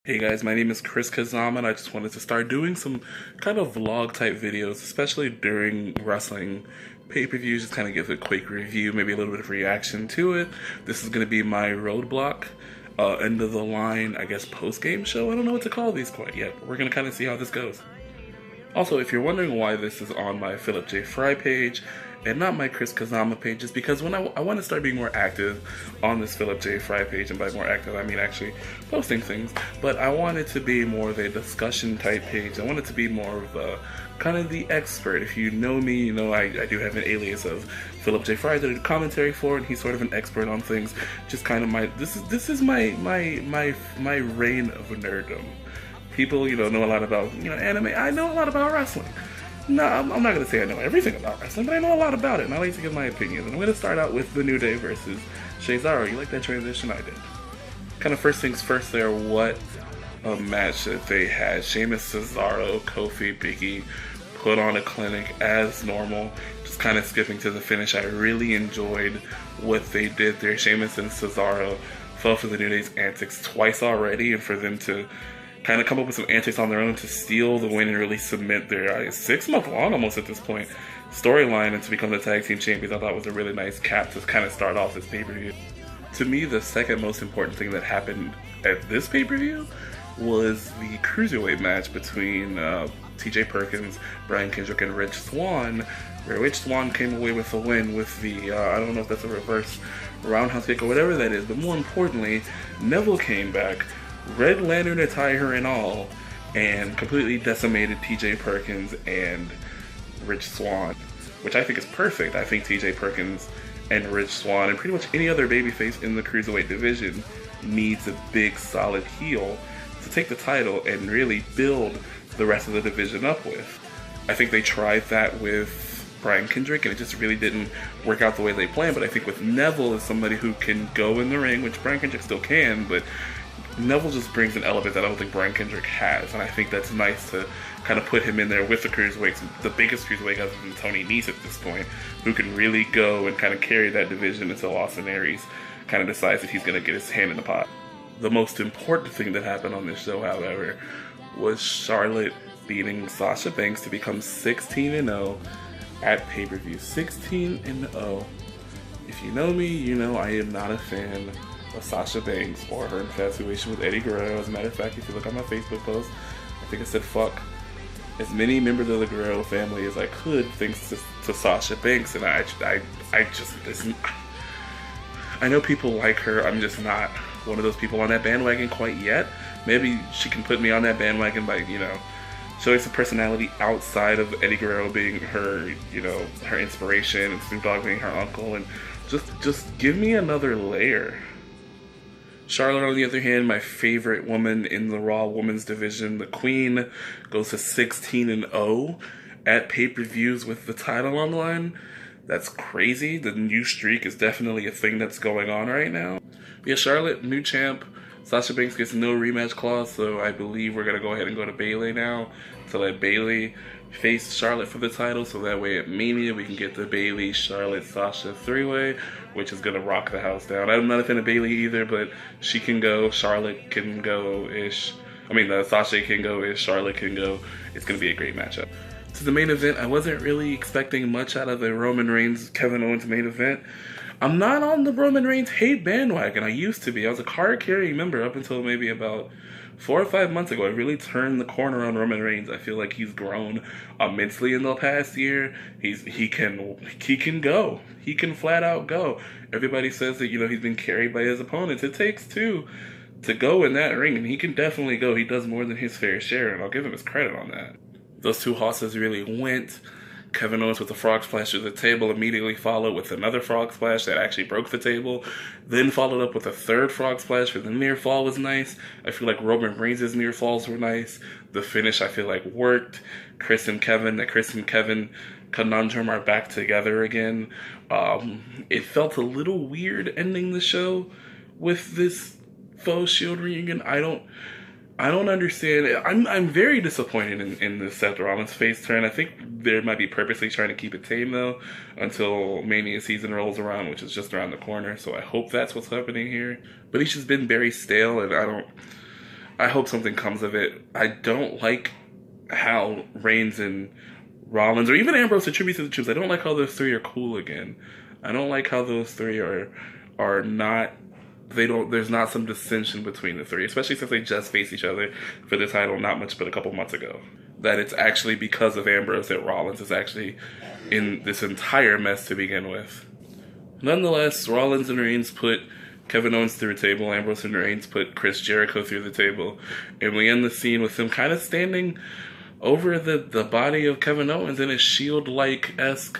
Hey guys, my name is TheChrisKazama and I just wanted to start doing some kind of vlog type videos, especially during wrestling pay-per-views, just kind of give a quick review, maybe a little bit of reaction to it. This is going to be my Roadblock, end of the line, I guess, post-game show. I don't know what to call these quite yet. We're going to kind of see how this goes. Also, if you're wondering why this is on my Philip J. Fry page and not my TheChrisKazama page, is because when I want to start being more active on this Philip J. Fry page, and by more active I mean actually posting things, but I want it to be more of a discussion type page. I want it to be more of a kind of the expert. If you know me, you know I do have an alias of Philip J. Fry that I do commentary for, and he's sort of an expert on things. Just kind of this is my reign of nerddom. People, know a lot about, anime. I know a lot about wrestling. No, I'm not going to say I know everything about wrestling, but I know a lot about it, and I like to give my opinions. And I'm going to start out with The New Day versus Cesaro. You like that transition? I did. Kind of first things first there, what a match that they had. Sheamus, Cesaro, Kofi, Big E put on a clinic as normal, just kind of skipping to the finish. I really enjoyed what they did there. Sheamus and Cesaro fell for the New Day's antics twice already, and for them to kind of come up with some antics on their own to steal the win and really cement their 6-month long almost at this point storyline and to become the tag team champions, I thought was a really nice cap to kind of start off this pay-per-view. To me, the second most important thing that happened at this pay-per-view was the cruiserweight match between TJ Perkins, Brian Kendrick, and Rich Swann, where Rich Swann came away with the win with the, I don't know if that's a reverse roundhouse kick or whatever that is, but more importantly, Neville came back, Red Lantern attire and all, and completely decimated TJ Perkins and Rich Swann, which I think is perfect. I think TJ Perkins and Rich Swann and pretty much any other babyface in the cruiserweight division needs a big solid heel to take the title and really build the rest of the division up with. I think they tried that with Brian Kendrick and it just really didn't work out the way they planned, but I think with Neville as somebody who can go in the ring, which Brian Kendrick still can, but Neville just brings an element that I don't think Brian Kendrick has, and I think that's nice to kind of put him in there with the cruiserweights, the biggest cruiserweight other than Tony Nese at this point, who can really go and kind of carry that division until Austin Aries kind of decides that he's going to get his hand in the pot. The most important thing that happened on this show, however, was Charlotte beating Sasha Banks to become 16-0 at pay-per-view. 16-0. If you know me, you know I am not a fan of Sasha Banks or her infatuation with Eddie Guerrero. As a matter of fact, if you look at my Facebook post, I think I said fuck as many members of the Guerrero family as I could thanks to Sasha Banks, and I just I know people like her. I'm just not one of those people on that bandwagon quite yet. Maybe she can put me on that bandwagon by, showing some personality outside of Eddie Guerrero being her, her inspiration and Snoop Dogg being her uncle, and just give me another layer. Charlotte, on the other hand, my favorite woman in the Raw Women's division, the Queen, goes to 16-0 at pay-per-views with the title on the line. That's crazy. The new streak is definitely a thing that's going on right now. But yeah, Charlotte, new champ. Sasha Banks gets no rematch clause, so I believe we're going to go ahead and go to Bayley now to let Bayley face Charlotte for the title, so that way at Mania we can get the Bayley, Charlotte, Sasha three-way, which is going to rock the house down. I'm not a fan of Bayley either, but she can go, Charlotte can go-ish. Sasha can go-ish, Charlotte can go. It's going to be a great matchup. To the main event, I wasn't really expecting much out of the Roman Reigns Kevin Owens main event. I'm not on the Roman Reigns hate bandwagon. I used to be. I was a card-carrying member up until maybe about 4 or 5 months ago. I really turned the corner on Roman Reigns. I feel like he's grown immensely in the past year. He can go. He can flat out go. Everybody says that, he's been carried by his opponents. It takes two to go in that ring, and he can definitely go. He does more than his fair share, and I'll give him his credit on that. Those two horses really went. Kevin Owens with the frog splash through the table immediately followed with another frog splash that actually broke the table. Then followed up with a third frog splash for the near fall was nice. I feel like Roman Reigns' near falls were nice. The finish I feel like worked. The Chris and Kevin conundrum are back together again. It felt a little weird ending the show with this faux Shield reunion. I don't understand. I'm very disappointed in the Seth Rollins face turn. I think they might be purposely trying to keep it tame, though, until Mania season rolls around, which is just around the corner. So I hope that's what's happening here. But he's just been very stale, and I hope something comes of it. I don't like how Reigns and Rollins, or even Ambrose attributes to the troops, I don't like how those three are cool again. I don't like how those three are not. There's not some dissension between the three, especially since they just faced each other for the title not much but a couple months ago. That it's actually because of Ambrose that Rollins is actually in this entire mess to begin with. Nonetheless, Rollins and Reigns put Kevin Owens through a table, Ambrose and Reigns put Chris Jericho through the table, and we end the scene with him kind of standing over the body of Kevin Owens in a Shield-like-esque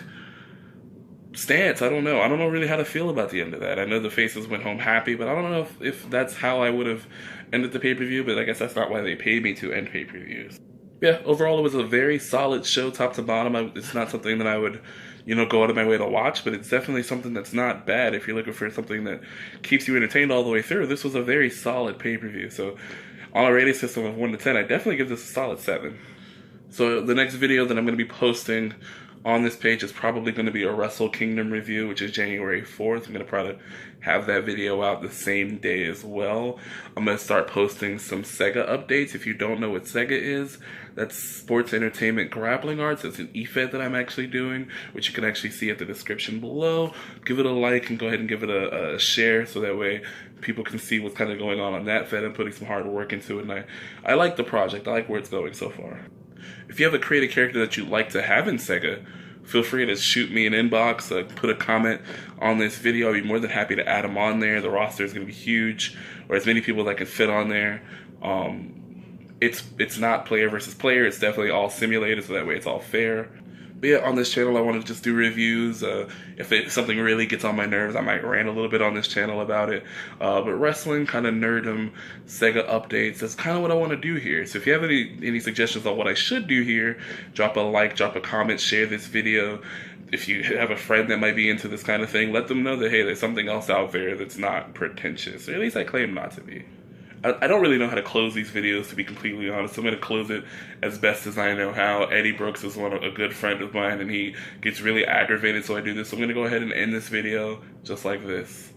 stance. I don't know really how to feel about the end of that. I know the faces went home happy, but I don't know if that's how I would have ended the pay-per-view, but I guess that's not why they paid me to end pay-per-views. Yeah, overall it was a very solid show top to bottom. It's not something that I would, go out of my way to watch, but it's definitely something that's not bad if you're looking for something that keeps you entertained all the way through. This was a very solid pay-per-view, so on a rating system of 1 to 10, I definitely give this a solid 7. So the next video that I'm going to be posting on this page is probably going to be a Wrestle Kingdom review, which is January 4th. I'm going to probably have that video out the same day as well. I'm going to start posting some Sega updates. If you don't know what Sega is, that's Sports Entertainment Grappling Arts. It's an eFed that I'm actually doing, which you can actually see at the description below. Give it a like and go ahead and give it a share so that way people can see what's kind of going on that Fed and putting some hard work into it. And I like the project. I like where it's going so far. If you have a creative character that you'd like to have in Sega, feel free to shoot me an inbox, put a comment on this video. I'd be more than happy to add them on there. The roster is going to be huge, or as many people as I can fit on there. It's not player versus player. It's definitely all simulated, so that way it's all fair. But yeah, on this channel, I want to just do reviews. If something really gets on my nerves, I might rant a little bit on this channel about it. But wrestling, kind of nerdom, Sega updates, that's kind of what I want to do here. So if you have any suggestions on what I should do here, drop a like, drop a comment, share this video. If you have a friend that might be into this kind of thing, let them know that, hey, there's something else out there that's not pretentious. Or at least I claim not to be. I don't really know how to close these videos, to be completely honest. I'm going to close it as best as I know how. Eddie Brooks is a good friend of mine, and he gets really aggravated, so I do this. So I'm going to go ahead and end this video just like this.